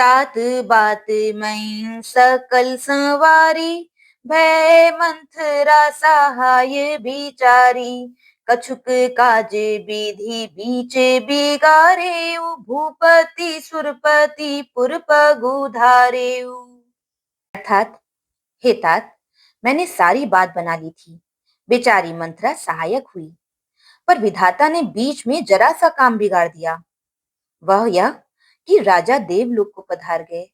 तात बात मैं सकल संवारी, भय मंथरा सहाय बिचारी। कछुक काज विधि बीचे बिगारे, भूपति सुरपति पुर पगुधारे। अर्थात, हे तात, मैंने सारी बात बना ली थी। बेचारी मंथरा सहायक हुई, पर विधाता ने बीच में जरा सा काम बिगाड़ दिया। वह यह कि राजा देवलोक को पधार गए।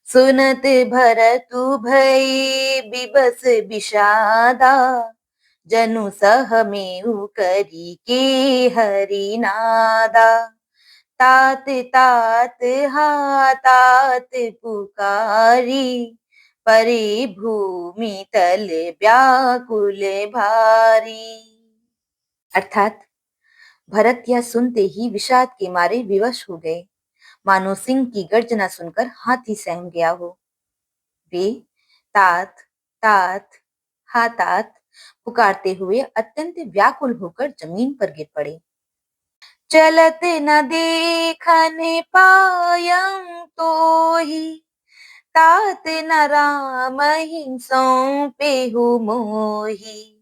सुनत भरतु भई बिबस विषादा, जनु सह मेउ करी के हरि नादा। तात तात हा तात पुकारी, परे भूमि तल व्याकुल भारी। अर्थात, भरत यह सुनते ही विषाद के मारे विवश हो गए, मानो सिंह की गर्जना सुनकर हाथी सहम गया हो। वे तात तात हा तात पुकारते हुए अत्यंत व्याकुल होकर जमीन पर गिर पड़े। चलत न देखन पायं तोहि, तात न राम सौंपेहु मोहि।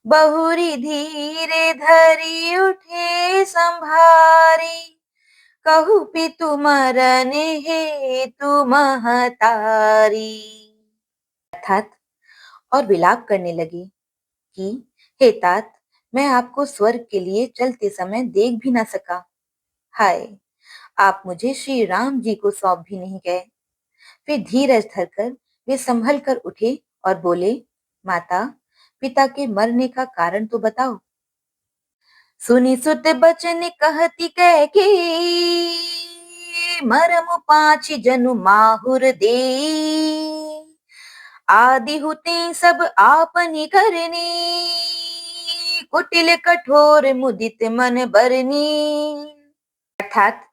बहुरी धीरे धरी उठे संभारी, कहु पितु मरन हेतु महतारी। अर्थात, और विलाप करने लगे कि हे तात, मैं आपको स्वर्ग के लिए चलते समय देख भी ना सका। हाय, आप मुझे श्री राम जी को सौंप भी नहीं गए। फिर धीरज धरकर वे संभल कर उठे और बोले, माता, पिता के मरने का कारण तो बताओ। सुनी सुत बचन कहती कैकेयी, मरम पाँच जनु माहुर दे। आदि हुते सब आपनी करनी, कुटिल कठोर मुदित मन बरनी। अर्थात,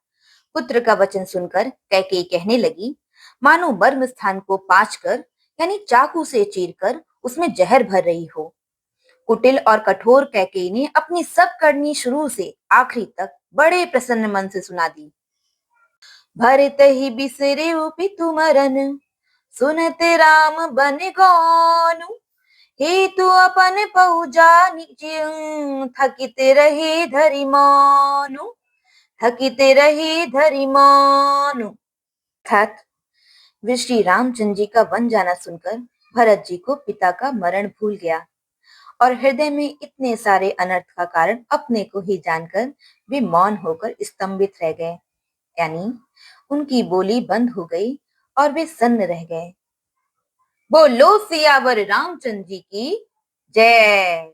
पुत्र का वचन सुनकर कैकेयी कहने लगी, मानो मर्म स्थान को पाँच कर यानी चाकू से चीरकर उसमें जहर भर रही हो। कुटिल और कठोर कैकेयी ने अपनी सब करनी शुरू से आखिरी तक बड़े प्रसन्न मन से सुना दी। भरत ही बिसरे पितु मरन, सुनते राम बन गौनु। हेतु अपन पहुजा निज, थकित रहे धरि मौनु। थकित रहे धरि मौनु। अर्थात, वे श्री रामचंद्र जी का वन जाना सुनकर भरत जी को पिता का मरण भूल गया और हृदय में इतने सारे अनर्थ का कारण अपने को ही जानकर वे मौन होकर स्तंभित रह गए, यानी उनकी बोली बंद हो गई और वे सन्न रह गए। बोलो सियावर रामचंद्र जी की जय।